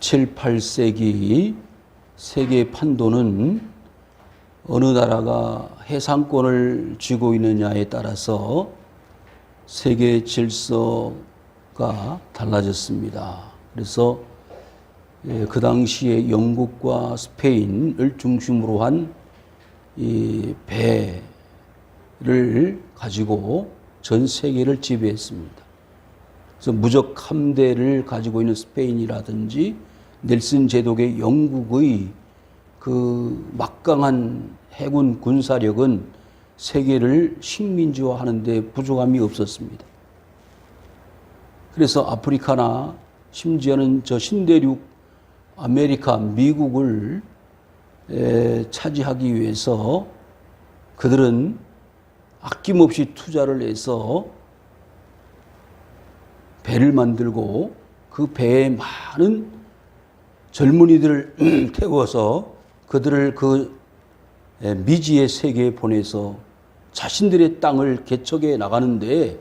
17, 8세기 세계 판도는 어느 나라가 해상권을 쥐고 있느냐에 따라서 세계 질서가 달라졌습니다. 그래서 그 당시에 영국과 스페인을 중심으로 한 이 배를 가지고 전 세계를 지배했습니다. 그래서 무적 함대를 가지고 있는 스페인이라든지 넬슨 제독의 영국의 그 막강한 해군 군사력은 세계를 식민지화하는 데 부족함이 없었습니다. 그래서 아프리카나 심지어는 저 신대륙 아메리카, 미국을 차지하기 위해서 그들은 아낌없이 투자를 해서 배를 만들고 그 배에 많은 젊은이들을 태워서 그들을 그 미지의 세계에 보내서 자신들의 땅을 개척해 나가는데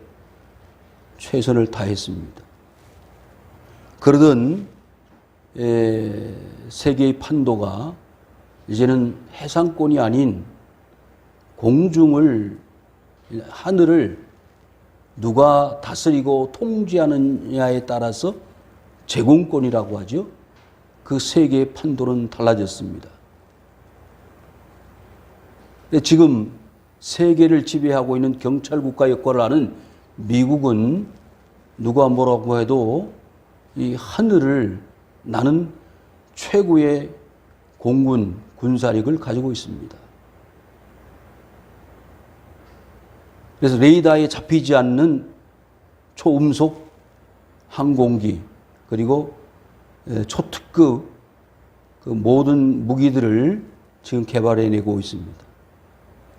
최선을 다했습니다. 그러던 세계의 판도가 이제는 해상권이 아닌 공중을, 하늘을 누가 다스리고 통제하느냐에 따라서 제공권이라고 하죠. 그 세계의 판도는 달라졌습니다. 근데 지금 세계를 지배하고 있는 경찰 국가 역할을 하는 미국은 누가 뭐라고 해도 이 하늘을 나는 최고의 공군 군사력을 가지고 있습니다. 그래서 레이더에 잡히지 않는 초음속 항공기 그리고 초특급 그 모든 무기들을 지금 개발해내고 있습니다.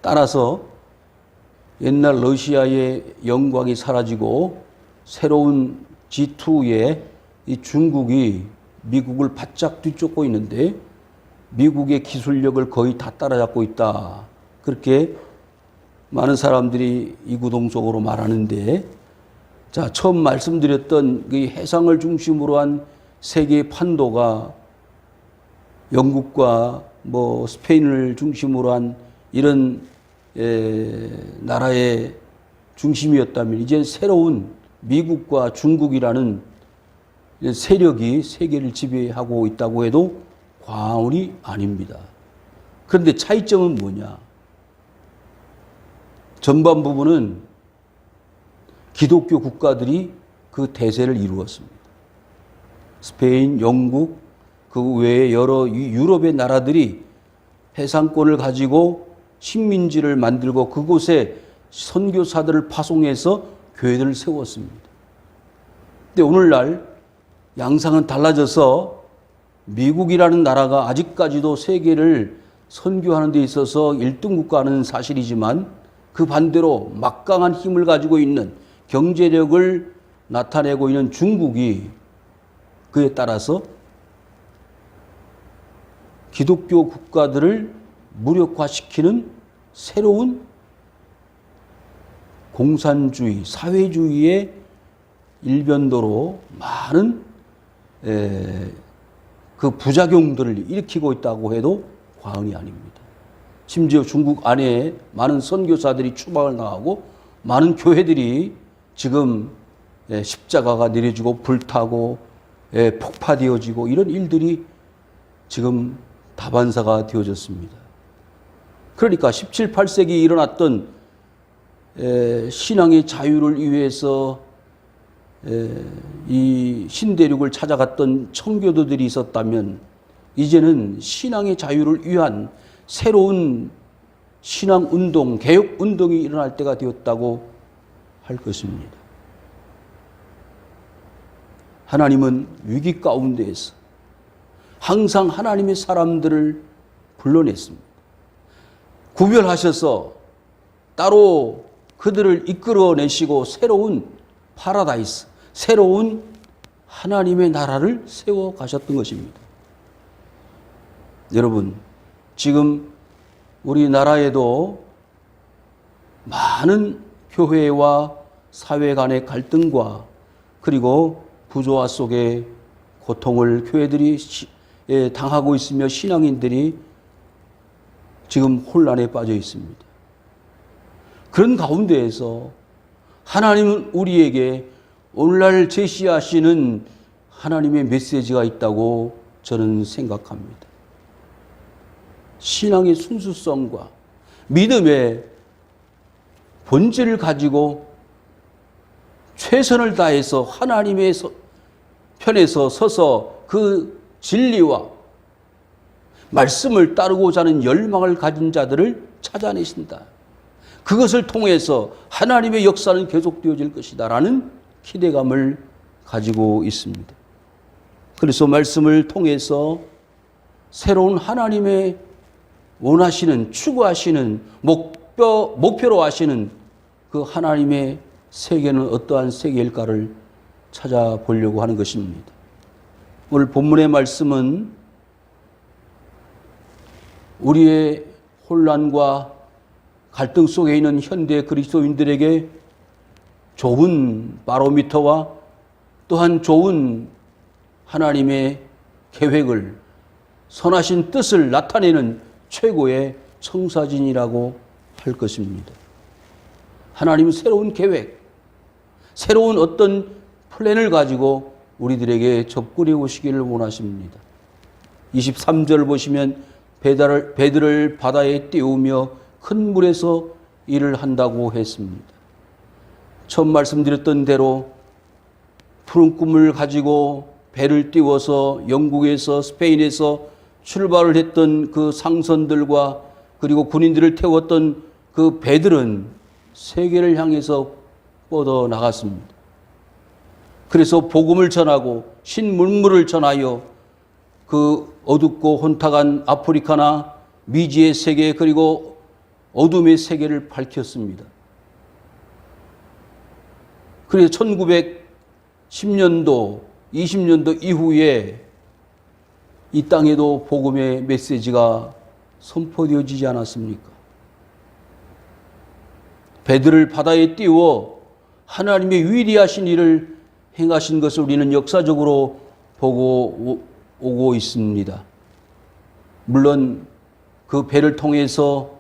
따라서 옛날 러시아의 영광이 사라지고 새로운 G2의 이 중국이 미국을 바짝 뒤쫓고 있는데 미국의 기술력을 거의 다 따라잡고 있다. 그렇게 많은 사람들이 이구동성으로 말하는데, 자, 처음 말씀드렸던 이 해상을 중심으로 한 세계의 판도가 영국과 뭐 스페인을 중심으로 한 이런 나라의 중심이었다면 이제 새로운 미국과 중국이라는 세력이 세계를 지배하고 있다고 해도 과언이 아닙니다. 그런데 차이점은 뭐냐? 전반 부분은 기독교 국가들이 그 대세를 이루었습니다. 스페인, 영국, 그 외에 여러 유럽의 나라들이 해상권을 가지고 식민지를 만들고 그곳에 선교사들을 파송해서 교회들을 세웠습니다. 근데 오늘날 양상은 달라져서 미국이라는 나라가 아직까지도 세계를 선교하는 데 있어서 1등 국가는 사실이지만 그 반대로 막강한 힘을 가지고 있는 경제력을 나타내고 있는 중국이 그에 따라서 기독교 국가들을 무력화시키는 새로운 공산주의, 사회주의의 일변도로 많은 그 부작용들을 일으키고 있다고 해도 과언이 아닙니다. 심지어 중국 안에 많은 선교사들이 추방을 당하고 많은 교회들이 지금 십자가가 내려지고 불타고 폭파되어지고 이런 일들이 지금 다반사가 되어졌습니다. 그러니까 17, 8세기에 일어났던 신앙의 자유를 위해서 이 신대륙을 찾아갔던 청교도들이 있었다면 이제는 신앙의 자유를 위한 새로운 신앙운동, 개혁운동이 일어날 때가 되었다고 할 것입니다. 하나님은 위기 가운데에서 항상 하나님의 사람들을 불러냈습니다. 구별하셔서 따로 그들을 이끌어내시고 새로운 파라다이스, 새로운 하나님의 나라를 세워 가셨던 것입니다. 여러분, 지금 우리나라에도 많은 교회와 사회 간의 갈등과 그리고 부조화 속에 고통을 교회들이 당하고 있으며 신앙인들이 지금 혼란에 빠져 있습니다. 그런 가운데에서 하나님은 우리에게 오늘날 제시하시는 하나님의 메시지가 있다고 저는 생각합니다. 신앙의 순수성과 믿음의 본질을 가지고 최선을 다해서 하나님의 편에서 서서 그 진리와 말씀을 따르고자 하는 열망을 가진 자들을 찾아내신다. 그것을 통해서 하나님의 역사는 계속되어질 것이다 라는 기대감을 가지고 있습니다. 그래서 말씀을 통해서 새로운 하나님의 원하시는, 추구하시는, 목표로 하시는 그 하나님의 세계는 어떠한 세계일까를 찾아보려고 하는 것입니다. 오늘 본문의 말씀은 우리의 혼란과 갈등 속에 있는 현대 그리스도인들에게 좋은 바로미터와 또한 좋은 하나님의 계획을, 선하신 뜻을 나타내는 최고의 청사진이라고 할 것입니다. 하나님은 새로운 계획, 새로운 어떤 플랜을 가지고 우리들에게 접근해 오시기를 원하십니다. 23절 보시면 배들을 바다에 띄우며 큰 물에서 일을 한다고 했습니다. 처음 말씀드렸던 대로 푸른 꿈을 가지고 배를 띄워서 영국에서 스페인에서 출발을 했던 그 상선들과 그리고 군인들을 태웠던 그 배들은 세계를 향해서 뻗어 나갔습니다. 그래서 복음을 전하고 신문물을 전하여 그 어둡고 혼탁한 아프리카나 미지의 세계 그리고 어둠의 세계를 밝혔습니다. 그래서 1910년도, 20년도 이후에 이 땅에도 복음의 메시지가 선포되어지지 않았습니까? 배들을 바다에 띄워 하나님의 위대하신 일을 행하신 것을 우리는 역사적으로 보고 오고 있습니다. 물론 그 배를 통해서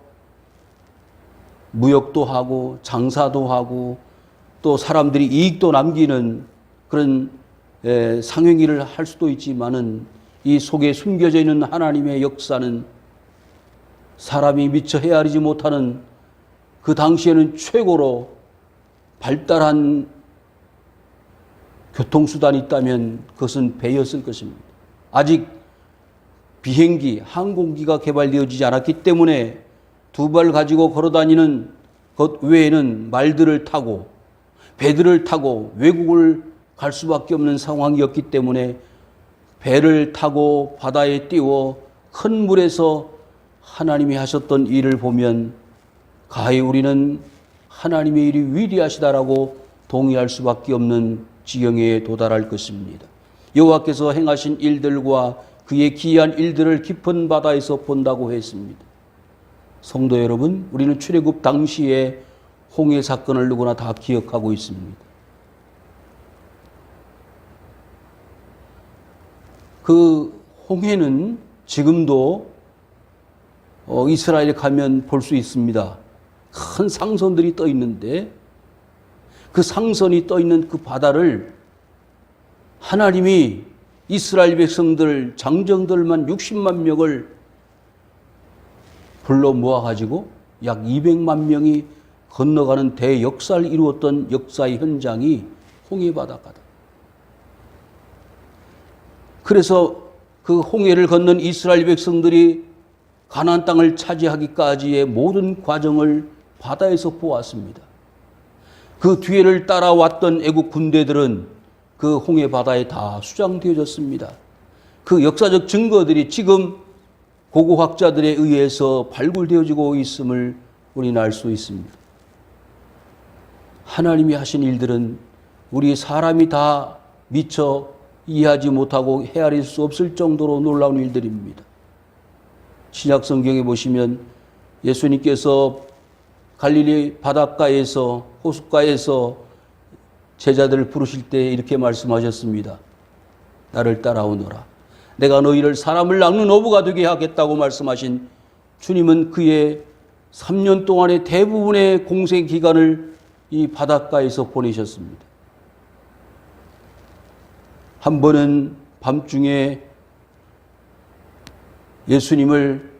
무역도 하고 장사도 하고 또 사람들이 이익도 남기는 그런 상행위를 할 수도 있지만은 이 속에 숨겨져 있는 하나님의 역사는 사람이 미처 헤아리지 못하는 그 당시에는 최고로 발달한 교통수단이 있다면 그것은 배였을 것입니다. 아직 비행기, 항공기가 개발되어지지 않았기 때문에 두 발 가지고 걸어다니는 것 외에는 말들을 타고 배들을 타고 외국을 갈 수밖에 없는 상황이었기 때문에 배를 타고 바다에 띄워 큰 물에서 하나님이 하셨던 일을 보면 가히 우리는 하나님의 일이 위대하시다라고 동의할 수밖에 없는 지경에 도달할 것입니다. 여호와께서 행하신 일들과 그의 기이한 일들을 깊은 바다에서 본다고 했습니다. 성도 여러분, 우리는 출애굽 당시에 홍해 사건을 누구나 다 기억하고 있습니다. 그 홍해는 지금도 이스라엘에 가면 볼 수 있습니다. 큰 상선들이 떠 있는데 그 상선이 떠 있는 그 바다를 하나님이 이스라엘 백성들, 장정들만 60만 명을 불러 모아가지고 약 200만 명이 건너가는 대역사를 이루었던 역사의 현장이 홍해바다다. 그래서 그 홍해를 건넌 이스라엘 백성들이 가나안 땅을 차지하기까지의 모든 과정을 바다에서 보았습니다. 그 뒤를 따라왔던 애국 군대들은 그 홍해바다에 다 수장되어졌습니다. 그 역사적 증거들이 지금 고고학자들에 의해서 발굴되어지고 있음을 우리는 알 수 있습니다. 하나님이 하신 일들은 우리 사람이 다 미처 이해하지 못하고 헤아릴 수 없을 정도로 놀라운 일들입니다. 신약 성경에 보시면 예수님께서 갈릴리 바닷가에서 호숫가에서 제자들을 부르실 때 이렇게 말씀하셨습니다. 나를 따라오너라. 내가 너희를 사람을 낚는 어부가 되게 하겠다고 말씀하신 주님은 그의 3년 동안의 대부분의 공생 기간을 이 바닷가에서 보내셨습니다. 한 번은 밤중에 예수님을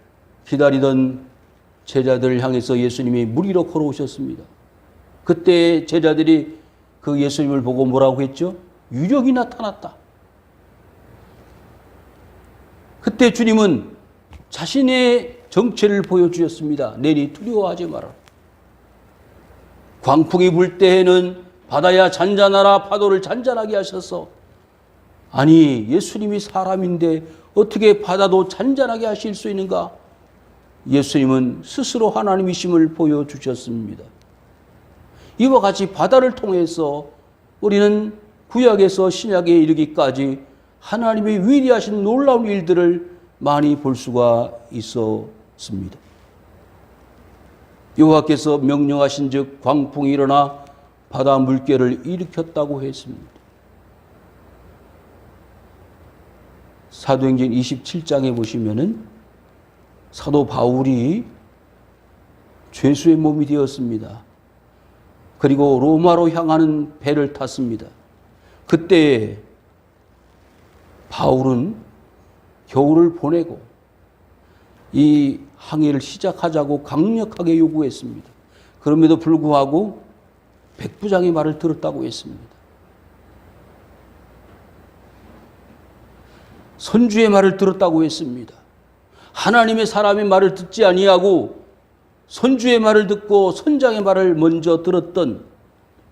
기다리던 제자들을 향해서 예수님이 물 위로 걸어오셨습니다. 그때 제자들이 그 예수님을 보고 뭐라고 했죠? 유령이 나타났다. 그때 주님은 자신의 정체를 보여주셨습니다. 내니 두려워하지 마라. 광풍이 불 때에는 바다야 잔잔하라 파도를 잔잔하게 하셔서 아니 예수님이 사람인데 어떻게 바다도 잔잔하게 하실 수 있는가? 예수님은 스스로 하나님이심을 보여주셨습니다. 이와 같이 바다를 통해서 우리는 구약에서 신약에 이르기까지 하나님의 위대하신 놀라운 일들을 많이 볼 수가 있었습니다. 여호와께서 명령하신 즉 광풍이 일어나 바다 물결을 일으켰다고 했습니다. 사도행전 27장에 보시면은 사도 바울이 죄수의 몸이 되었습니다. 그리고 로마로 향하는 배를 탔습니다. 그때 바울은 겨울을 보내고 이 항해를 시작하자고 강력하게 요구했습니다. 그럼에도 불구하고 백부장의 말을 들었다고 했습니다. 선주의 말을 들었다고 했습니다. 하나님의 사람의 말을 듣지 아니하고 선주의 말을 듣고 선장의 말을 먼저 들었던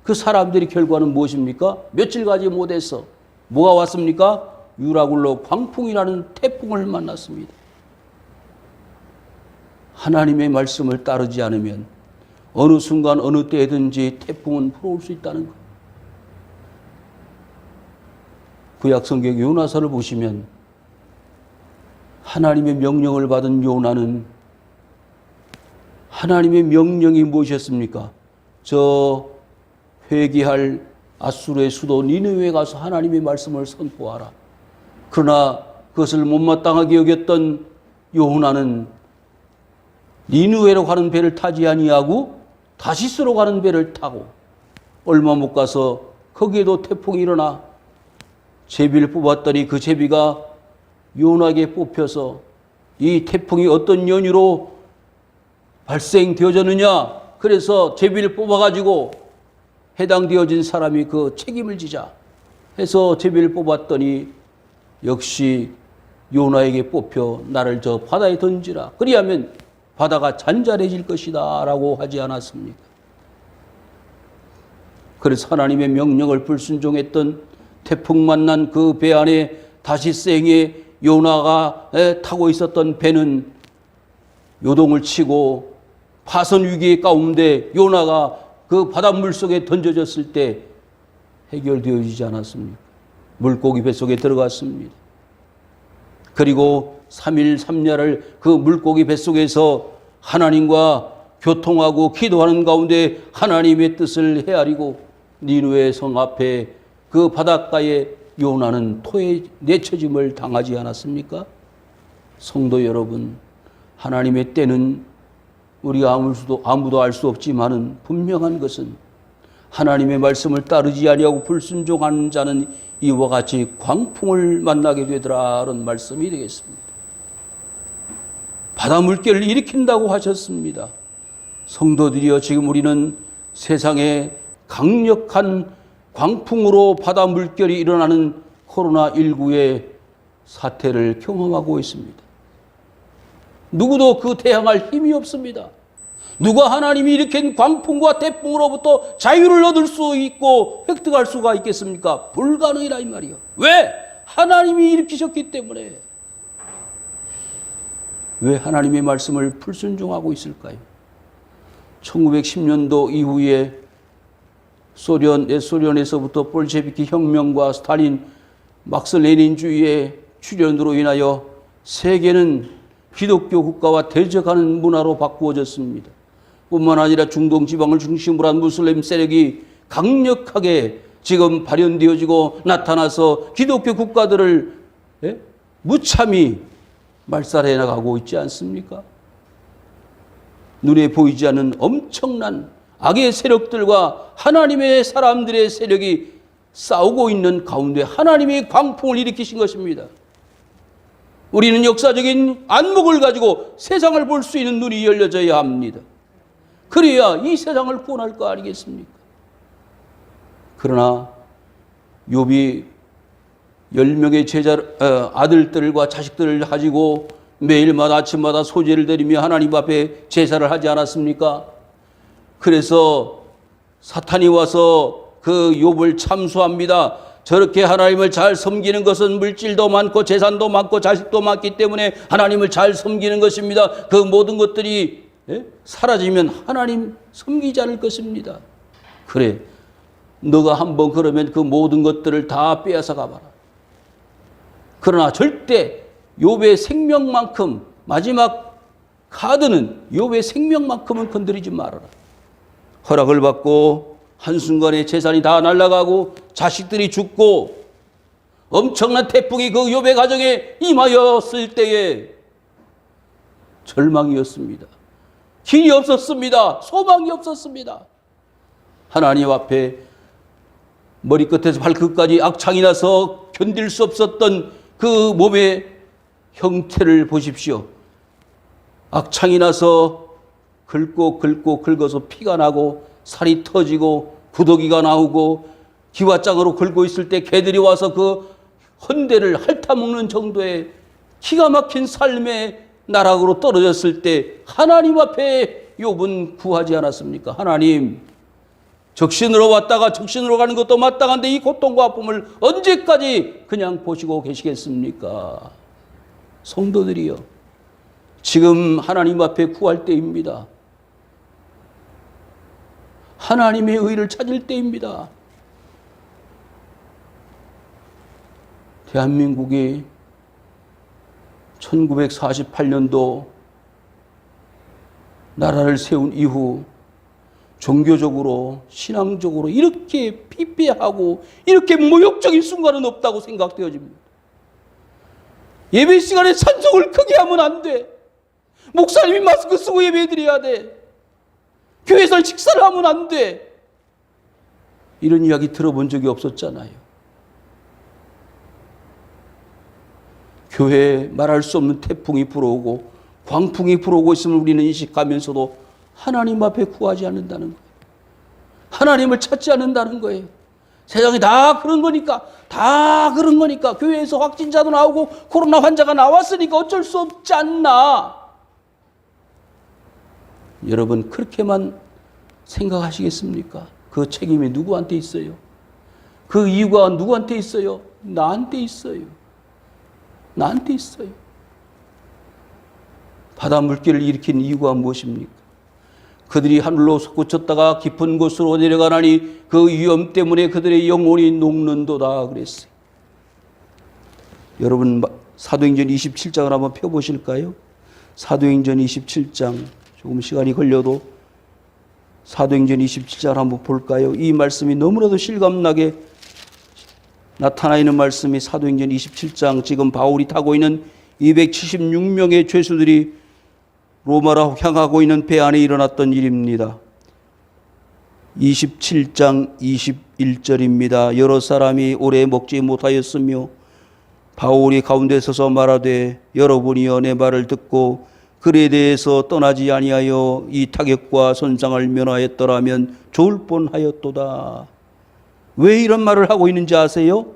그 사람들의 결과는 무엇입니까? 며칠 가지 못해서 뭐가 왔습니까? 유라굴로 광풍이라는 태풍을 만났습니다. 하나님의 말씀을 따르지 않으면 어느 순간 어느 때든지 태풍은 불어올 수 있다는 것. 구약 성경 요나서를 보시면 하나님의 명령을 받은 요나는 하나님의 명령이 무엇이었습니까? 저 회개할 아수르의 수도 니느웨에 가서 하나님의 말씀을 선포하라. 그러나 그것을 못마땅하게 여겼던 요나는 니느웨로 가는 배를 타지 아니하고 다시스로 가는 배를 타고 얼마 못 가서 거기에도 태풍이 일어나 제비를 뽑았더니 그 제비가 요나에게 뽑혀서 이 태풍이 어떤 연유로 발생되어졌느냐, 그래서 제비를 뽑아가지고 해당되어진 사람이 그 책임을 지자 해서 제비를 뽑았더니 역시 요나에게 뽑혀 나를 저 바다에 던지라. 그리하면 바다가 잔잔해질 것이다 라고 하지 않았습니까? 그래서 하나님의 명령을 불순종했던 태풍 만난 그 배 안에 다시생의 요나가 타고 있었던 배는 요동을 치고 파선 위기 가운데 요나가 그 바닷물 속에 던져졌을 때 해결되어지지 않았습니까? 물고기 뱃속에 들어갔습니다. 그리고 3일 3야를 그 물고기 뱃속에서 하나님과 교통하고 기도하는 가운데 하나님의 뜻을 헤아리고 니느웨 성 앞에 그 바닷가에 요나는 토에 내쳐짐을 당하지 않았습니까? 성도 여러분, 하나님의 때는 우리가 아무도 알 수 없지만은 분명한 것은 하나님의 말씀을 따르지 아니하고 불순종하는 자는 이와 같이 광풍을 만나게 되더라라는 말씀이 되겠습니다. 바다 물결을 일으킨다고 하셨습니다. 성도들이여, 지금 우리는 세상에 강력한 광풍으로 바다 물결이 일어나는 코로나19의 사태를 경험하고 있습니다. 누구도 그 대항할 힘이 없습니다. 누가 하나님이 일으킨 광풍과 태풍으로부터 자유를 얻을 수 있고 획득할 수가 있겠습니까? 불가능이라 이 말이요. 왜? 하나님이 일으키셨기 때문에. 왜 하나님의 말씀을 불순종하고 있을까요? 1910년도 이후에 소련에서부터 볼셰비키 혁명과 스탈린, 막스 레닌주의의 출현으로 인하여 세계는 기독교 국가와 대적하는 문화로 바꾸어졌습니다. 뿐만 아니라 중동 지방을 중심으로 한 무슬림 세력이 강력하게 지금 발현되어지고 나타나서 기독교 국가들을 무참히 말살해 나가고 있지 않습니까? 눈에 보이지 않는 엄청난 악의 세력들과 하나님의 사람들의 세력이 싸우고 있는 가운데 하나님의 광풍을 일으키신 것입니다. 우리는 역사적인 안목을 가지고 세상을 볼 수 있는 눈이 열려져야 합니다. 그래야 이 세상을 구원할 거 아니겠습니까? 그러나 욥이 10명의 아들들과 자식들을 가지고 매일마다 아침마다 소제를 드리며 하나님 앞에 제사를 하지 않았습니까? 그래서 사탄이 와서 그 욥을 참수합니다. 저렇게 하나님을 잘 섬기는 것은 물질도 많고 재산도 많고 자식도 많기 때문에 하나님을 잘 섬기는 것입니다. 그 모든 것들이 사라지면 하나님 섬기지 않을 것입니다. 그래, 너가 한번 그러면 그 모든 것들을 다 빼앗아 가봐라. 그러나 절대 욥의 생명만큼, 마지막 카드는 욥의 생명만큼은 건드리지 말아라. 허락을 받고 한순간에 재산이 다 날아가고 자식들이 죽고 엄청난 태풍이 그 욥의 가정에 임하였을 때에 절망이었습니다. 길이 없었습니다. 소망이 없었습니다. 하나님 앞에 머리끝에서 발끝까지 악창이 나서 견딜 수 없었던 그 몸의 형태를 보십시오. 악창이 나서 긁어서 피가 나고 살이 터지고 구더기가 나오고 기와장으로 긁고 있을 때 개들이 와서 그 헌대를 핥아먹는 정도의 기가 막힌 삶의 나락으로 떨어졌을 때 하나님 앞에 욥은 구하지 않았습니까? 하나님, 적신으로 왔다가 적신으로 가는 것도 마땅한데 이 고통과 아픔을 언제까지 그냥 보시고 계시겠습니까? 성도들이여, 지금 하나님 앞에 구할 때입니다. 하나님의 의를 찾을 때입니다. 대한민국이 1948년도 나라를 세운 이후 종교적으로, 신앙적으로 이렇게 피폐하고 이렇게 모욕적인 순간은 없다고 생각되어집니다. 예배 시간에 찬송을 크게 하면 안 돼. 목사님이 마스크 쓰고 예배 드려야 돼. 교회에서 식사를 하면 안 돼. 이런 이야기 들어본 적이 없었잖아요. 교회에 말할 수 없는 태풍이 불어오고 광풍이 불어오고 있음을 우리는 인식하면서도 하나님 앞에 구하지 않는다는 거예요. 하나님을 찾지 않는다는 거예요. 세상이 다 그런 거니까, 교회에서 확진자도 나오고 코로나 환자가 나왔으니까 어쩔 수 없지 않나. 여러분, 그렇게만 생각하시겠습니까? 그 책임이 누구한테 있어요? 그 이유가 누구한테 있어요? 나한테 있어요. 나한테 있어요. 바다 물결을 일으킨 이유가 무엇입니까? 그들이 하늘로 솟구쳤다가 깊은 곳으로 내려가나니 그 위험 때문에 그들의 영혼이 녹는도다 그랬어요. 여러분, 사도행전 27장을 한번 펴보실까요? 사도행전 27장, 조금 시간이 걸려도 사도행전 27장을 한번 볼까요? 이 말씀이 너무나도 실감나게 나타나 있는 말씀이 사도행전 27장, 지금 바울이 타고 있는 276명의 죄수들이 로마로 향하고 있는 배 안에 일어났던 일입니다. 27장 21절입니다. 여러 사람이 오래 먹지 못하였으며 바울이 가운데 서서 말하되 여러분이여 내 말을 듣고 글에 대해서 떠나지 아니하여 이 타격과 손상을 면하였더라면 좋을 뻔하였도다. 왜 이런 말을 하고 있는지 아세요?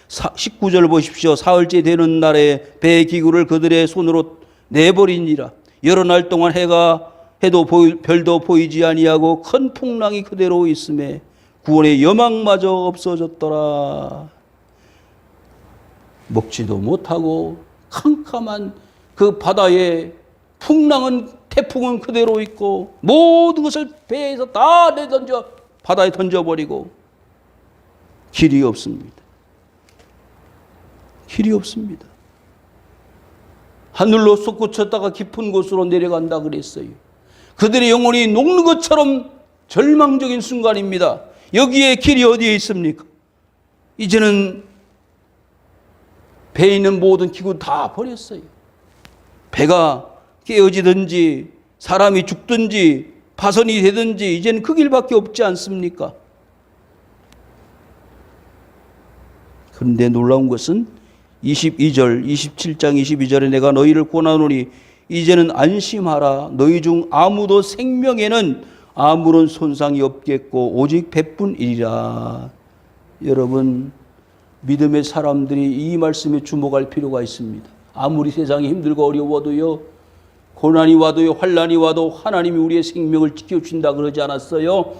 19절 보십시오. 사흘째 되는 날에 배 기구를 그들의 손으로 내버리니라. 여러 날 동안 해가 해도 별도 보이지 아니하고 큰 풍랑이 그대로 있음에 구원의 여망마저 없어졌더라. 먹지도 못하고 캄캄한 그 바다에 태풍은 그대로 있고 모든 것을 배에서 다 내던져 바다에 던져버리고 길이 없습니다. 길이 없습니다. 하늘로 솟구쳤다가 깊은 곳으로 내려간다 그랬어요. 그들의 영혼이 녹는 것처럼 절망적인 순간입니다. 여기에 길이 어디에 있습니까? 이제는 배에 있는 모든 기구 다 버렸어요. 배가 깨어지든지 사람이 죽든지 파손이 되든지 이제는 그 길밖에 없지 않습니까? 그런데 놀라운 것은 22절, 27장 22절에 내가 너희를 권하노니 이제는 안심하라. 너희 중 아무도 생명에는 아무런 손상이 없겠고 오직 배뿐이리라. 여러분, 믿음의 사람들이 이 말씀에 주목할 필요가 있습니다. 아무리 세상이 힘들고 어려워도요, 고난이 와도요, 환난이 와도 하나님이 우리의 생명을 지켜주신다 그러지 않았어요?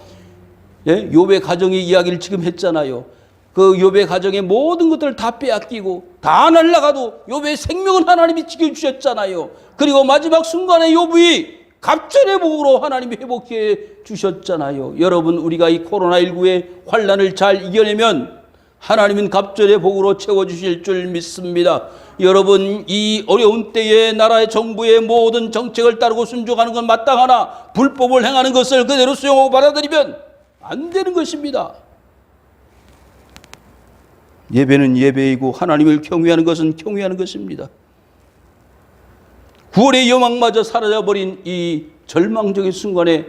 예? 욥의 가정의 이야기를 지금 했잖아요. 그 욥의 가정의 모든 것들을 다 빼앗기고 다 날아가도 욥의 생명은 하나님이 지켜주셨잖아요. 그리고 마지막 순간에 욥이 갑절의 복으로 하나님이 회복해 주셨잖아요. 여러분, 우리가 이 코로나19의 환난을 잘 이겨내면 하나님은 갑절의 복으로 채워주실 줄 믿습니다. 여러분, 이 어려운 때에 나라의 정부의 모든 정책을 따르고 순종하는 건 마땅하나 불법을 행하는 것을 그대로 수용하고 받아들이면 안 되는 것입니다. 예배는 예배이고 하나님을 경외하는 것은 경외하는 것입니다. 구원의 여망마저 사라져버린 이 절망적인 순간에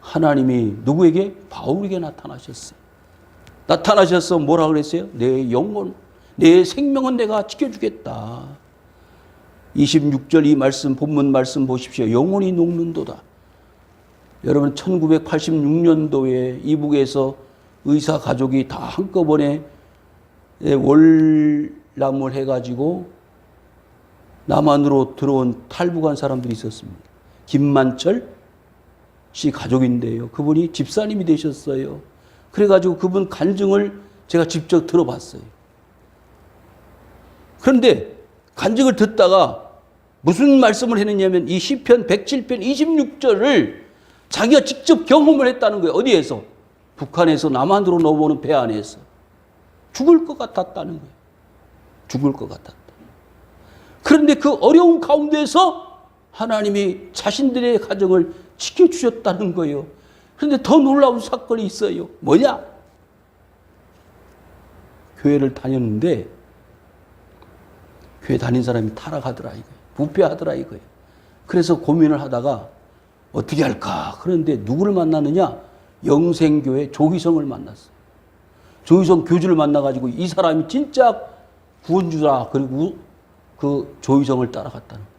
하나님이 누구에게? 바울에게 나타나셨어요. 나타나셔서 뭐라 그랬어요? 내 영혼, 내 생명은 내가 지켜주겠다. 26절 이 말씀, 본문 말씀 보십시오. 영혼이 녹는도다. 여러분, 1986년도에 이북에서 의사 가족이 다 한꺼번에 월남을 해가지고 남한으로 들어온 탈북한 사람들이 있었습니다. 김만철 씨 가족인데요. 그분이 집사님이 되셨어요. 그래가지고 그분 간증을 제가 직접 들어봤어요. 그런데 간증을 듣다가 무슨 말씀을 했느냐면 이 시편 107편 26절을 자기가 직접 경험을 했다는 거예요. 어디에서? 북한에서 남한으로 넘어오는 배 안에서. 죽을 것 같았다는 거예요. 죽을 것 같았다. 그런데 그 어려운 가운데서 하나님이 자신들의 가정을 지켜주셨다는 거예요. 그런데 더 놀라운 사건이 있어요. 뭐냐? 교회를 다녔는데 교회 다닌 사람이 타락하더라 이거예요. 부패하더라 이거예요. 그래서 고민을 하다가 어떻게 할까? 그런데 누구를 만나느냐? 영생교회 조희성을 만났어요. 조희성 교주를 만나가지고 이 사람이 진짜 구원주라. 그리고 그 조희성을 따라갔다는 거예요.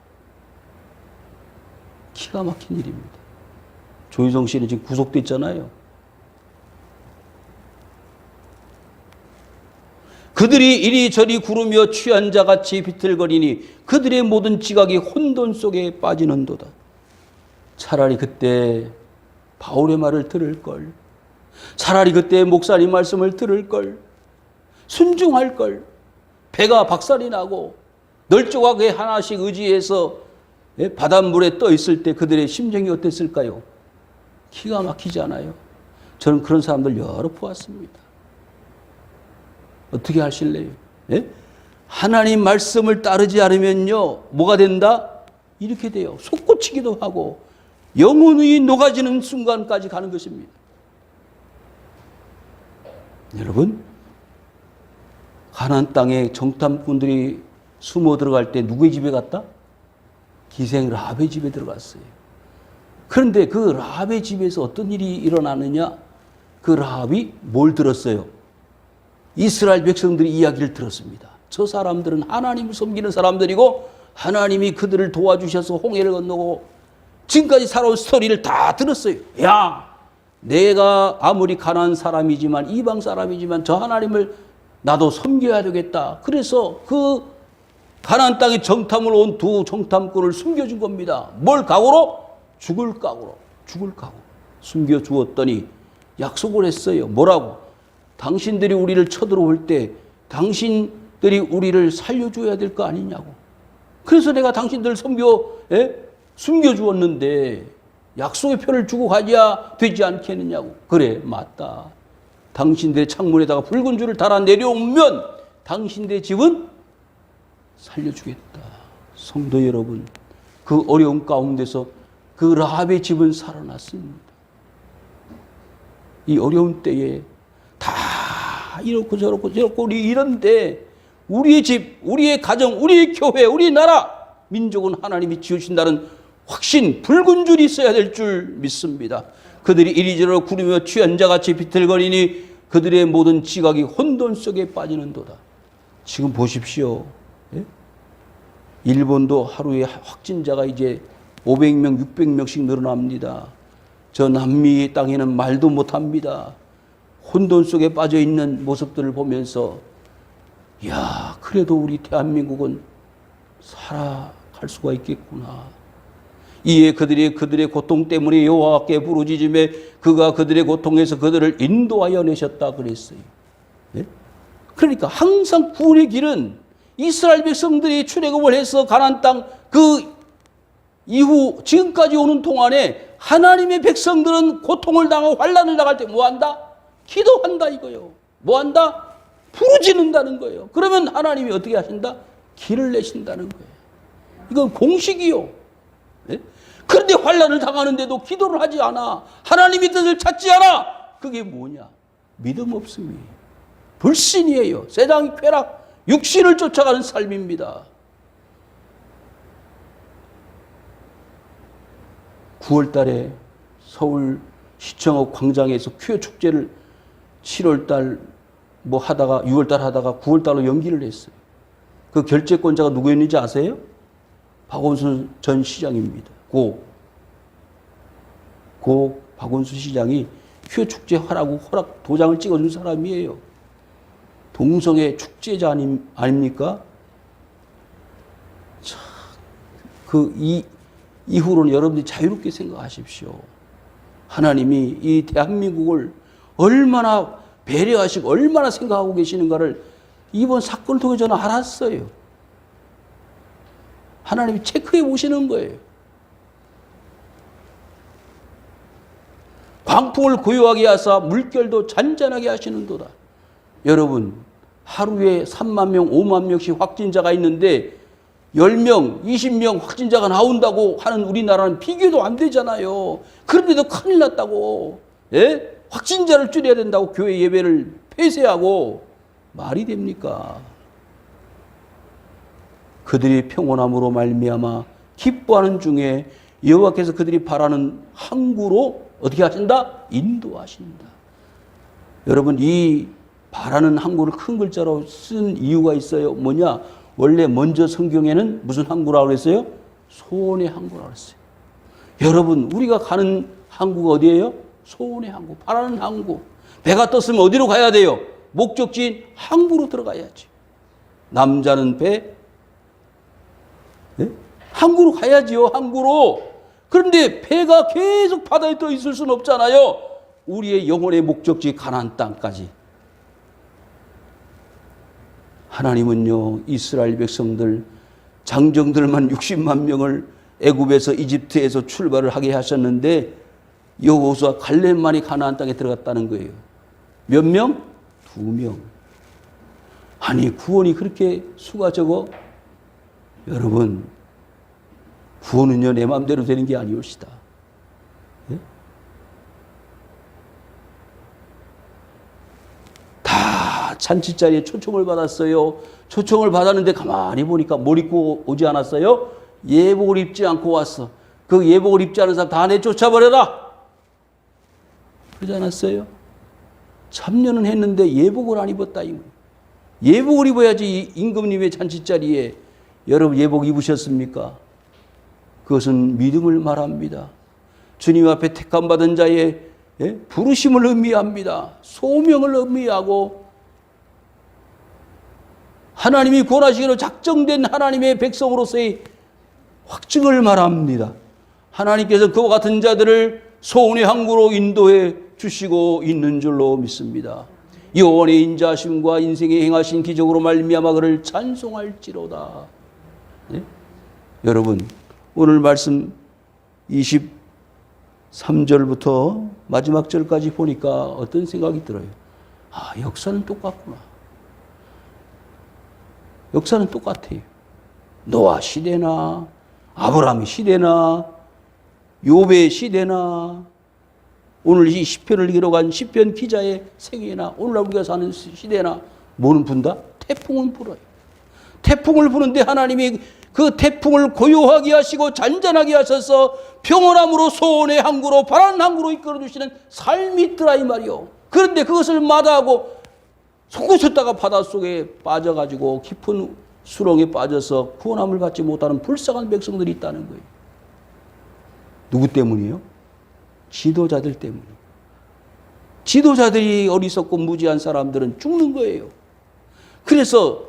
기가 막힌 일입니다. 조희성 씨는 지금 구속됐잖아요. 그들이 이리저리 구르며 취한 자같이 비틀거리니 그들의 모든 지각이 혼돈 속에 빠지는도다. 차라리 그때 바울의 말을 들을 걸. 차라리 그때 목사님 말씀을 들을 걸. 순종할 걸. 배가 박살이 나고 널찍하게 하나씩 의지해서 바닷물에 떠 있을 때 그들의 심정이 어땠을까요? 기가 막히지 않아요? 저는 그런 사람들 여러 보았습니다. 어떻게 하실래요? 예? 하나님 말씀을 따르지 않으면요, 뭐가 된다? 이렇게 돼요. 솟구치기도 하고 영혼이 녹아지는 순간까지 가는 것입니다. 여러분, 가나안 땅에 정탐꾼들이 숨어 들어갈 때 누구의 집에 갔다? 기생 라합의 집에 들어갔어요. 그런데 그 라합의 집에서 어떤 일이 일어나느냐? 그 라합이 뭘 들었어요? 이스라엘 백성들이 이야기를 들었습니다. 저 사람들은 하나님을 섬기는 사람들이고 하나님이 그들을 도와주셔서 홍해를 건너고 지금까지 살아온 스토리를 다 들었어요. 야, 내가 아무리 가난한 사람이지만 이방 사람이지만 저 하나님을 나도 섬겨야 되겠다. 그래서 그 가나안 땅에 정탐을 온 두 정탐꾼을 숨겨준 겁니다. 뭘 각오로? 죽을 각오로. 죽을 각오. 숨겨주었더니 약속을 했어요. 뭐라고? 당신들이 우리를 쳐들어올 때 당신들이 우리를 살려줘야 될 거 아니냐고. 그래서 내가 당신들을 숨겨주었는데 약속의 표를 주고 가야 되지 않겠느냐고. 그래, 맞다. 당신들의 창문에다가 붉은 줄을 달아 내려오면 당신들의 집은 살려주겠다. 성도 여러분, 그 어려운 가운데서 그 라합의 집은 살아났습니다. 이 어려운 때에 다 이렇고 저렇고 저렇고 우리 이런데 우리의 집, 우리의 가정, 우리의 교회, 우리 나라, 민족은 하나님이 지으신다는 확신, 붉은 줄이 있어야 될 줄 믿습니다. 그들이 이리저리 구르며 취한 자같이 비틀거리니 그들의 모든 지각이 혼돈 속에 빠지는도다. 지금 보십시오. 예? 일본도 하루에 확진자가 이제 500명, 600명씩 늘어납니다. 저 남미 땅에는 말도 못합니다. 혼돈 속에 빠져있는 모습들을 보면서 야, 그래도 우리 대한민국은 살아갈 수가 있겠구나. 이에 그들의 고통 때문에 여호와께 부르짖음에 그가 그들의 고통에서 그들을 인도하여 내셨다 그랬어요. 네? 그러니까 항상 구원의 길은 이스라엘 백성들이 출애굽을 해서 가나안 땅 그 이후 지금까지 오는 동안에 하나님의 백성들은 고통을 당하고 환난을 당할 때 뭐한다? 기도한다 이거요. 뭐한다? 부르짖는다는 거예요. 그러면 하나님이 어떻게 하신다? 길을 내신다는 거예요. 이건 공식이요. 네? 그런데 환난을 당하는데도 기도를 하지 않아. 하나님의 뜻을 찾지 않아. 그게 뭐냐? 믿음 없음이에요. 불신이에요. 세상 쾌락, 육신을 쫓아가는 삶입니다. 9월 달에 서울 시청읍 광장에서 퀴어 축제를 7월 달 뭐 하다가 6월 달 하다가 9월 달로 연기를 했어요. 그 결재권자가 누구였는지 아세요? 박원순 전 시장입니다. 고 박원순 시장이 퀴어 축제 하라고 허락 도장을 찍어준 사람이에요. 동성애 축제자 아닙니까? 참, 이후로는 여러분들이 자유롭게 생각하십시오. 하나님이 이 대한민국을 얼마나 배려하시고 얼마나 생각하고 계시는가를 이번 사건을 통해 저는 알았어요. 하나님이 체크해 보시는 거예요. 광풍을 고요하게 하사 물결도 잔잔하게 하시는도다. 여러분, 하루에 3만 명, 5만 명씩 확진자가 있는데 10명, 20명 확진자가 나온다고 하는 우리나라는 비교도 안 되잖아요. 그런데도 큰일 났다고. 예? 확진자를 줄여야 된다고 교회 예배를 폐쇄하고 말이 됩니까? 그들이 평온함으로 말미암아 기뻐하는 중에 여호와께서 그들이 바라는 항구로 어떻게 하신다? 인도하신다. 여러분, 이 바라는 항구를 큰 글자로 쓴 이유가 있어요. 뭐냐? 원래 먼저 성경에는 무슨 항구라고 그랬어요? 소원의 항구라고 그랬어요. 여러분, 우리가 가는 항구가 어디예요? 소원의 항구, 바라는 항구. 배가 떴으면 어디로 가야 돼요? 목적지인 항구로 들어가야지. 남자는 배, 네? 항구로 가야지요, 항구로. 그런데 배가 계속 바다에 떠 있을 수는 없잖아요. 우리의 영혼의 목적지 가나안 땅까지. 하나님은요, 이스라엘 백성들, 장정들만 60만 명을 애굽에서 이집트에서 출발을 하게 하셨는데 여호수아 갈렙만이 가나안 땅에 들어갔다는 거예요. 몇 명? 2명. 아니, 구원이 그렇게 수가 적어? 여러분, 구원은요, 내 마음대로 되는 게 아니올시다. 예? 다 잔치자리에 초청을 받았어요. 초청을 받았는데 가만히 보니까 뭘 입고 오지 않았어요? 예복을 입지 않고 왔어. 그 예복을 입지 않은 사람 다 내쫓아버려라. 그러지 않았어요? 참여는 했는데 예복을 안 입었다. 예복을 입어야지. 임금님의 잔치자리에 여러분 예복 입으셨습니까? 그것은 믿음을 말합니다. 주님 앞에 택함받은 자의 부르심을 의미합니다. 소명을 의미하고 하나님이 구원하시기로 작정된 하나님의 백성으로서의 확증을 말합니다. 하나님께서 그와 같은 자들을 소원의 항구로 인도해 주시고 있는 줄로 믿습니다. 여호와의 인자하심과 인생에 행하신 기적으로 말미암아 그를 찬송할지로다. 네? 여러분, 오늘 말씀 23절부터 마지막 절까지 보니까 어떤 생각이 들어요? 아, 역사는 똑같구나. 역사는 똑같아요. 노아 시대나 아브라함의 시대나 욥의 시대나 오늘 이 시편을 기록한 시편 기자의 생애나 오늘날 우리가 사는 시대나 뭐는 분다? 태풍은 불어요. 태풍을 부는데 하나님이 그 태풍을 고요하게 하시고 잔잔하게 하셔서 평온함으로 소원의 항구로 바람 항구로 이끌어주시는 삶이 있더라 이 말이요. 그런데 그것을 마다하고 솟구쳤다가 바닷속에 빠져가지고 깊은 수렁에 빠져서 구원함을 받지 못하는 불쌍한 백성들이 있다는 거예요. 누구 때문이에요? 지도자들 때문이에요. 지도자들이 어리석고 무지한 사람들은 죽는 거예요. 그래서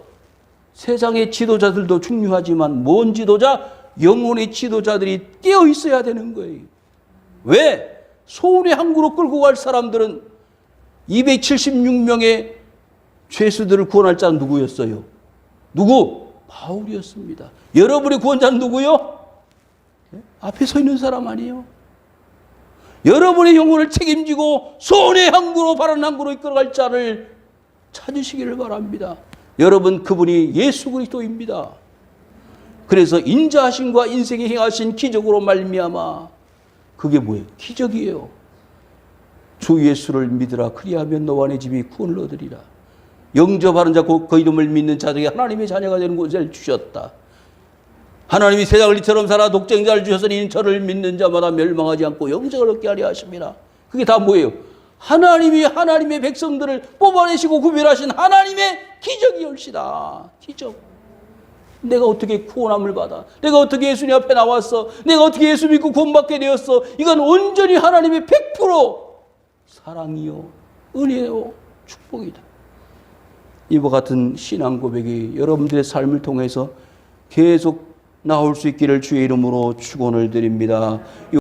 세상의 지도자들도 중요하지만 뭔 지도자? 영혼의 지도자들이 깨어 있어야 되는 거예요. 왜? 소원의 항구로 끌고 갈 사람들은 276명의 죄수들을 구원할 자는 누구였어요? 누구? 바울이었습니다. 여러분의 구원자는 누구요? 앞에 서 있는 사람 아니에요? 여러분의 영혼을 책임지고 소원의 항구로 바른 항구로 이끌어갈 자를 찾으시기를 바랍니다. 여러분 그분이 예수 그리스도입니다. 그래서 인자하심과 인생에 행하신 기적으로 말미암아 그게 뭐예요? 기적이에요. 주 예수를 믿으라 그리하면 너와 내 집이 구원을 얻으리라. 영접하는 자 곧 그 이름을 믿는 자들에게 하나님의 자녀가 되는 곳을 주셨다. 하나님이 세상을 이처럼 살아 독생자를 주셨으니 이는 저를 믿는 자마다 멸망하지 않고 영생을 얻게 하려 하십니다. 그게 다 뭐예요? 하나님이 하나님의 백성들을 뽑아내시고 구별하신 하나님의 기적이 올시다. 기적. 내가 어떻게 구원함을 받아? 내가 어떻게 예수님 앞에 나왔어? 내가 어떻게 예수 믿고 구원받게 되었어? 이건 온전히 하나님의 100% 사랑이요, 은혜요, 축복이다. 이와 같은 신앙 고백이 여러분들의 삶을 통해서 계속 나올 수 있기를 주의 이름으로 축원을 드립니다.